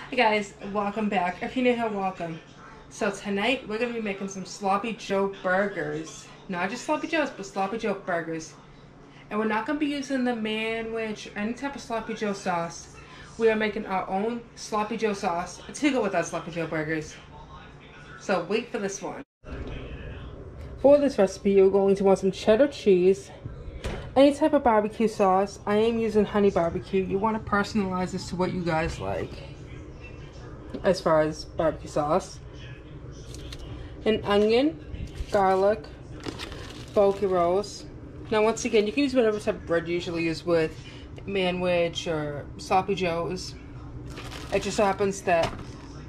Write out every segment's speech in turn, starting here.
Hey guys, welcome back. If you're new here, welcome. So tonight we're going to be making some Sloppy Joe burgers. Not just Sloppy Joe's, but Sloppy Joe burgers. And we're not going to be using the Manwich or any type of Sloppy Joe sauce. We are making our own Sloppy Joe sauce to go with our Sloppy Joe burgers. So wait for this one. For this recipe, you're going to want some cheddar cheese, any type of barbecue sauce. I am using honey barbecue. You want to personalize this to what you guys like as far as barbecue sauce. An onion, garlic, bulky roast. Now once again, you can use whatever type of bread you usually use with Manwich or Sloppy Joe's. It just happens that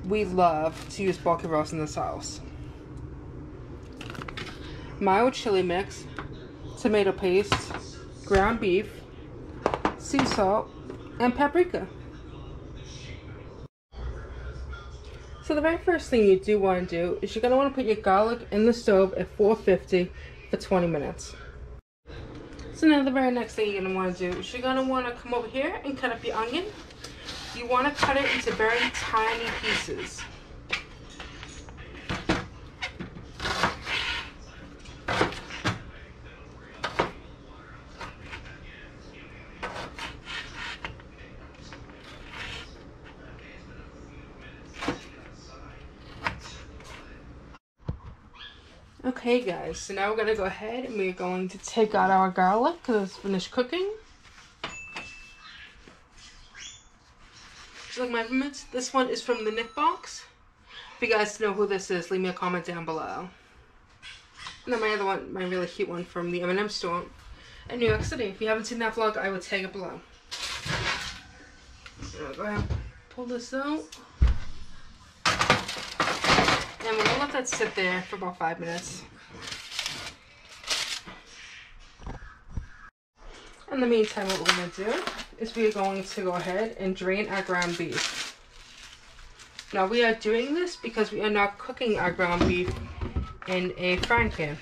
we love to use bulky roast in this house. Mild chili mix, tomato paste, ground beef, sea salt, and paprika. So the very first thing you do want to do is you're going to want to put your garlic in the stove at 450 for 20 minutes. So now the very next thing you're going to want to do is you're going to want to come over here and cut up your onion. You want to cut it into very tiny pieces. Okay guys, so now we're going to go ahead and we're going to take out our garlic because it's finished cooking. Just like my measurements, this one is from the Nick box. If you guys know who this is, leave me a comment down below. And then my other one, my really cute one from the M&M store in New York City. If you haven't seen that vlog, I will tag it below. I'll go ahead and pull this out. And we're going to let that sit there for about 5 minutes. In the meantime, what we're going to do is we are going to go ahead and drain our ground beef. Now we are doing this because we are not cooking our ground beef in a frying pan.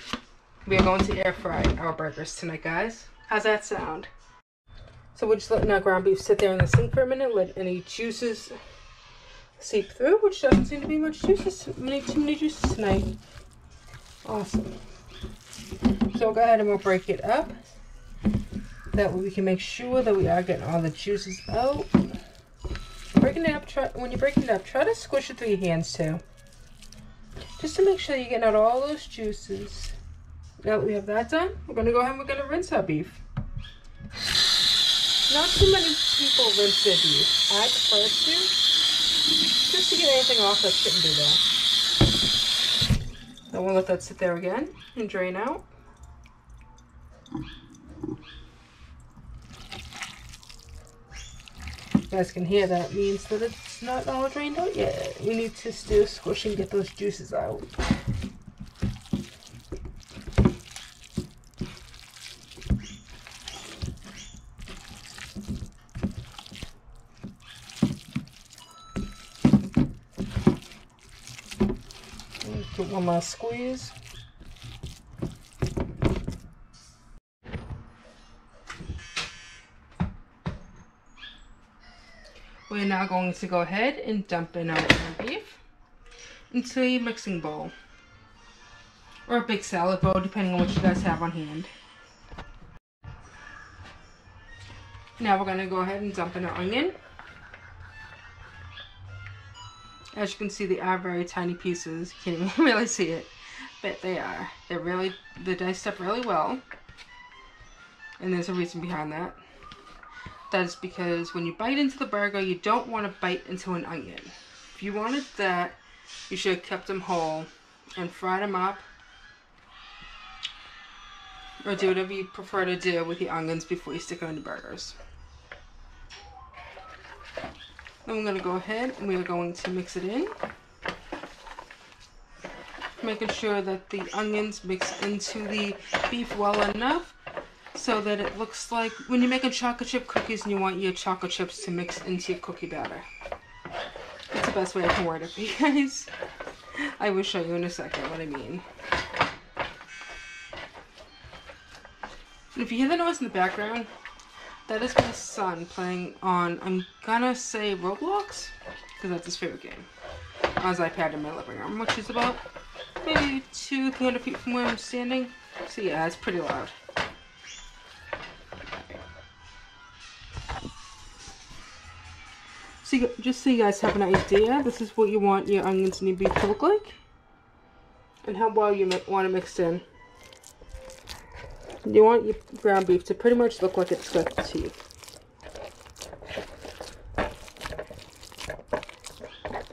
We are going to air fry our burgers tonight, guys. How's that sound? So we're just letting our ground beef sit there in the sink for a minute, let any juices seep through, which doesn't seem to be much juices, too many juices tonight. Awesome. So we'll go ahead and we'll break it up. That way we can make sure that we are getting all the juices out. Breaking it up, when you're breaking it up, try to squish it through your hands too. Just to make sure you're getting out all those juices. Now that we have that done, we're going to go ahead and we're going to rinse our beef. Not too many people rinse their beef. I prefer to. Just to get anything off that shouldn't be there. Then we'll let that sit there again and drain out. You guys can hear that means that it's not all drained out yet. We need to still squish and get those juices out. Give one last squeeze. We're now going to go ahead and dump in our beef into a mixing bowl or a big salad bowl, depending on what you guys have on hand. Now we're going to go ahead and dump in our onion. As you can see, they are very tiny pieces. You can't even really see it, but they are. They're diced up really well, and there's a reason behind that. That is because when you bite into the burger, you don't want to bite into an onion. If you wanted that, you should have kept them whole and fried them up, or do whatever you prefer to do with the onions before you stick them in the burgers. Then we're going to go ahead and we're going to mix it in. Making sure that the onions mix into the beef well enough so that it looks like when you're making chocolate chip cookies and you want your chocolate chips to mix into your cookie batter. That's the best way I can word it for you guys. I will show you in a second what I mean. And if you hear the noise in the background, That is my son playing on, I'm gonna say Roblox. because that's his favorite game, on his iPad in my living room, which is about maybe 200-300 feet from where I'm standing. So yeah, it's pretty loud. So just so you guys have an idea, this is what you want your onions and your beef to look like, and how well you want to mix in. You want your ground beef to pretty much look like it's got teeth.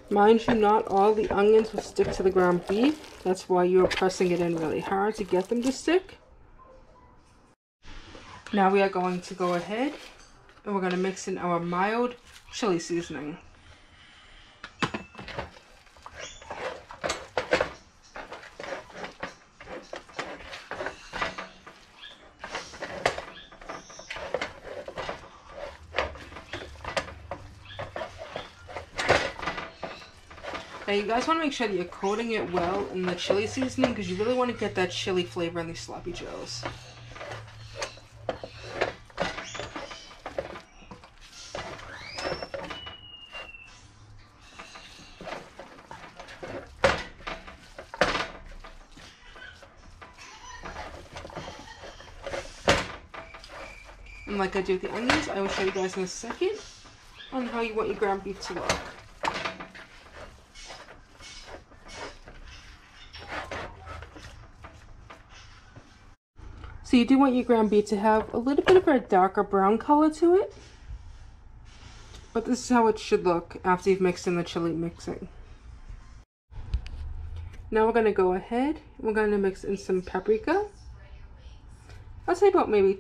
Mind you, not all the onions will stick to the ground beef. That's why you're pressing it in really hard to get them to stick. Now we are going to go ahead and we're going to mix in our mild chili seasoning. Now you guys want to make sure that you're coating it well in the chili seasoning, because you really want to get that chili flavor in these sloppy joes. And like I do with the onions, I will show you guys in a second on how you want your ground beef to look. So you do want your ground beef to have a little bit of a darker brown color to it. But this is how it should look after you've mixed in the chili mixing. Now we're going to go ahead, we're going to mix in some paprika. I'll say about maybe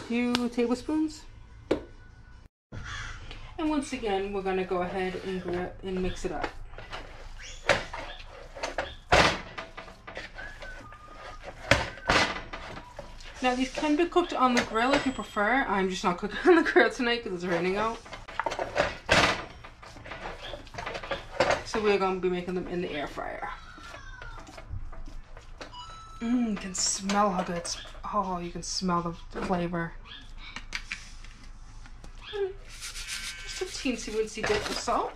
2 tablespoons. And once again, we're going to go ahead and mix it up. Now these can be cooked on the grill if you prefer. I'm just not cooking on the grill tonight because it's raining out. So we're going to be making them in the air fryer. You can smell how good it's... Oh, you can smell the flavor. Just a teensy-weensy bit of salt.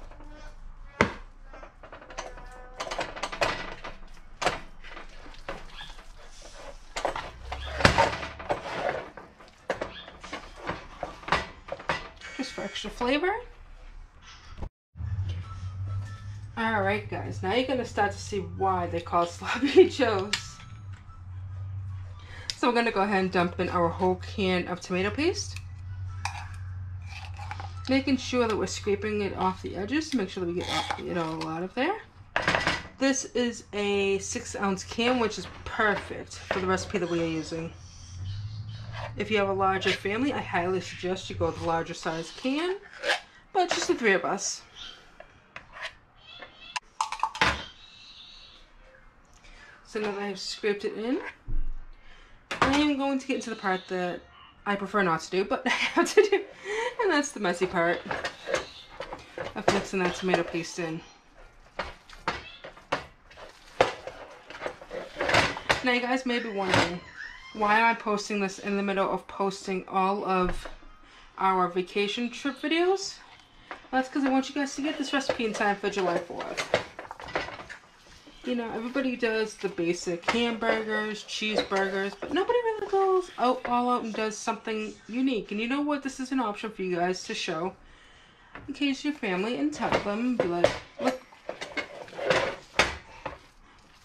Just for extra flavor. Alright guys, now you're going to start to see why they call it sloppy joes. So we're going to go ahead and dump in our whole can of tomato paste. Making sure that we're scraping it off the edges to make sure that we get it all out of there. This is a 6-ounce can, which is perfect for the recipe that we are using. If you have a larger family, I highly suggest you go with the larger size can, but just the 3 of us. So now that I've scraped it in, I am going to get into the part that I prefer not to do, but I have to do, and that's the messy part of mixing that tomato paste in. Now you guys may be wondering, why am I posting this in the middle of posting all of our vacation trip videos? Well, that's because I want you guys to get this recipe in time for July 4th. You know, everybody does the basic hamburgers, cheeseburgers, but nobody really goes all out and does something unique. And you know what? This is an option for you guys to show in case your family, and tell them, be like, look,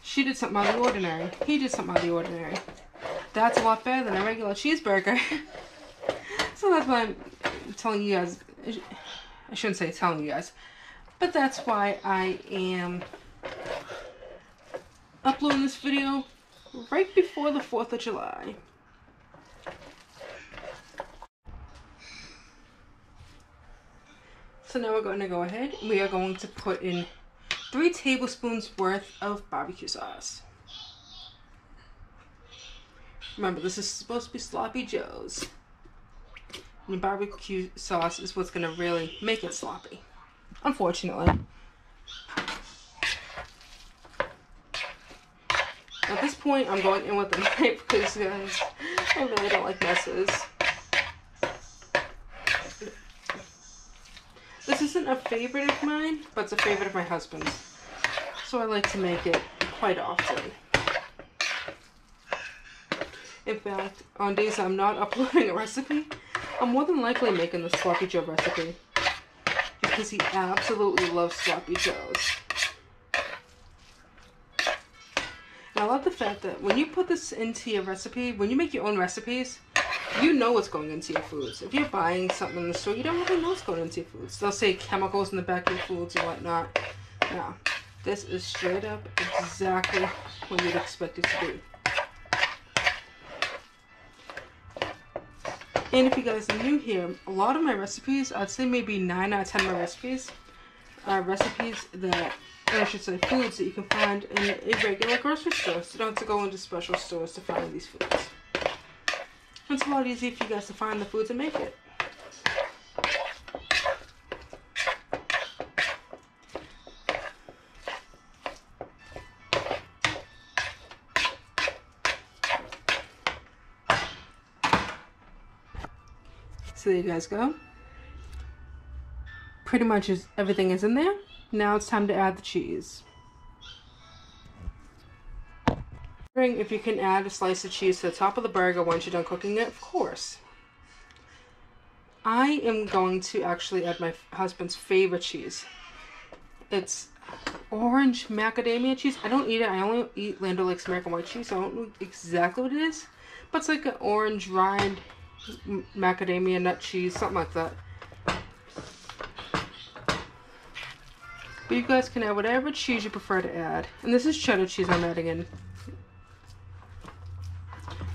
she did something out of the ordinary. He did something out of the ordinary. That's a lot better than a regular cheeseburger. So that's why I'm telling you guys, I shouldn't say telling you guys, but that's why I am uploading this video right before the 4th of July. So now we're going to go ahead and we are going to put in 3 tablespoons worth of barbecue sauce. Remember, this is supposed to be sloppy joes. And barbecue sauce is what's going to really make it sloppy, unfortunately. At this point, I'm going in with a knife because, guys, I really don't like messes. This isn't isn't a favorite of mine, but it's a favorite of my husband's. So I like to make it quite often. In fact, on days I'm not uploading a recipe, I'm more than likely making the Sloppy Joe recipe. Because he absolutely loves Sloppy Joes. And I love the fact that when you put this into your recipe, when you make your own recipes, you know what's going into your foods. If you're buying something in the store, you don't really know what's going into your foods. They'll say chemicals in the back of your foods and whatnot. No, this is straight up exactly what you'd expect it to be. And if you guys are new here, a lot of my recipes, I'd say maybe 9 out of 10 of my recipes, are recipes that, or I should say foods that you can find in a regular grocery store. So you don't have to go into special stores to find these foods. It's a lot easier for you guys to find the foods and make it. So there you guys go. Pretty much everything is in there. Now it's time to add the cheese. If you can add a slice of cheese to the top of the burger once you're done cooking it, of course. I am going to actually add my husband's favorite cheese. It's orange macadamia cheese. I don't eat it. I only eat Land O'Lakes American white cheese, so I don't know exactly what it is. But it's like an orange rind macadamia nut cheese, something like that. But you guys can add whatever cheese you prefer to add. And this is cheddar cheese I'm adding in.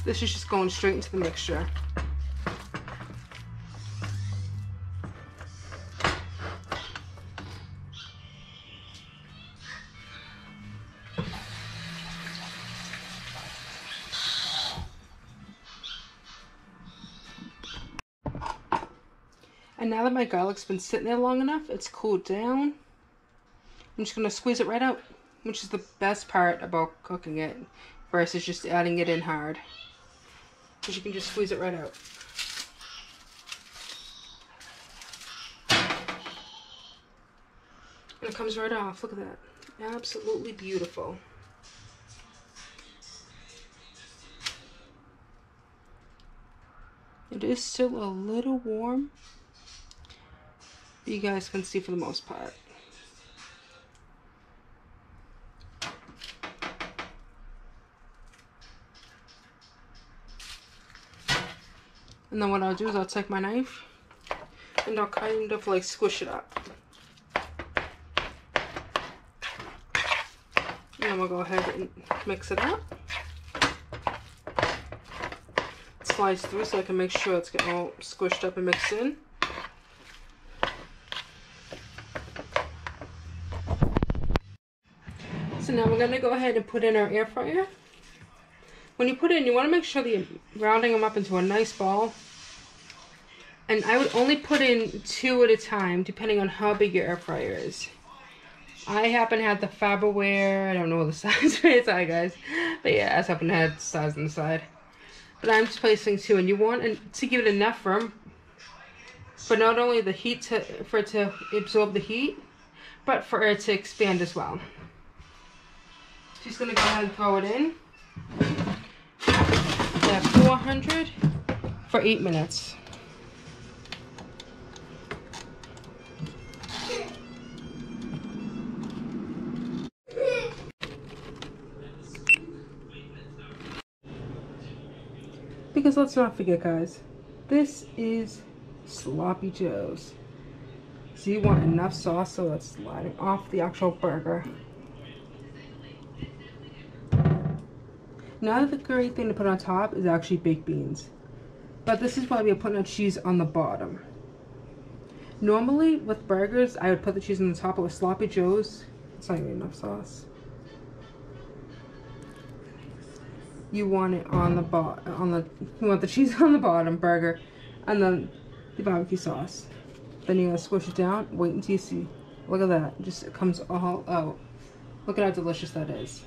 This is just going straight into the mixture. And now that my garlic's been sitting there long enough, it's cooled down. I'm just going to squeeze it right out, which is the best part about cooking it versus just adding it in hard. Because you can just squeeze it right out. And it comes right off. Look at that. Absolutely beautiful. It is still a little warm. You guys can see for the most part. And then what I'll do is I'll take my knife and I'll kind of like squish it up. And then we'll go ahead and mix it up. Slice through so I can make sure it's getting all squished up and mixed in. So now we're going to go ahead and put in our air fryer. When you put it in, you want to make sure that you're rounding them up into a nice ball. And I would only put in 2 at a time, depending on how big your air fryer is. I happen to have the Farberware. I don't know the size right side, guys. But yeah, I just happen to have the size on the side. But I'm just placing 2, and you want to give it enough room for not only the heat for it to absorb the heat, but for it to expand as well. Just going to go ahead and throw it in at 400 for 8 minutes. Because let's not forget, guys, this is Sloppy Joe's. So you want enough sauce so it's sliding off the actual burger. Now the great thing to put on top is actually baked beans. But this is why we're putting our cheese on the bottom. Normally with burgers, I would put the cheese on the top, but with Sloppy Joe's, it's not even enough sauce. You want it on the you want the cheese on the bottom burger, and then the barbecue sauce. Then you're gonna squish it down. Wait until you see. Look at that. It comes all out. Look at how delicious that is.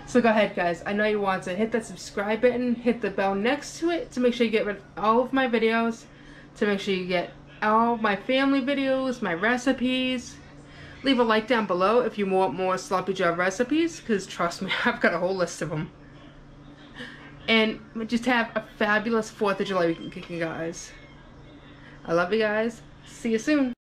So So go ahead, guys. I know you want to hit that subscribe button, hit the bell next to it to make sure you get all of my videos, to make sure you get all my family videos, my recipes. Leave a like down below if you want more sloppy joe recipes, because trust me, I've got a whole list of them. And just have a fabulous 4th of July weekend, guys. I love you guys. See you soon.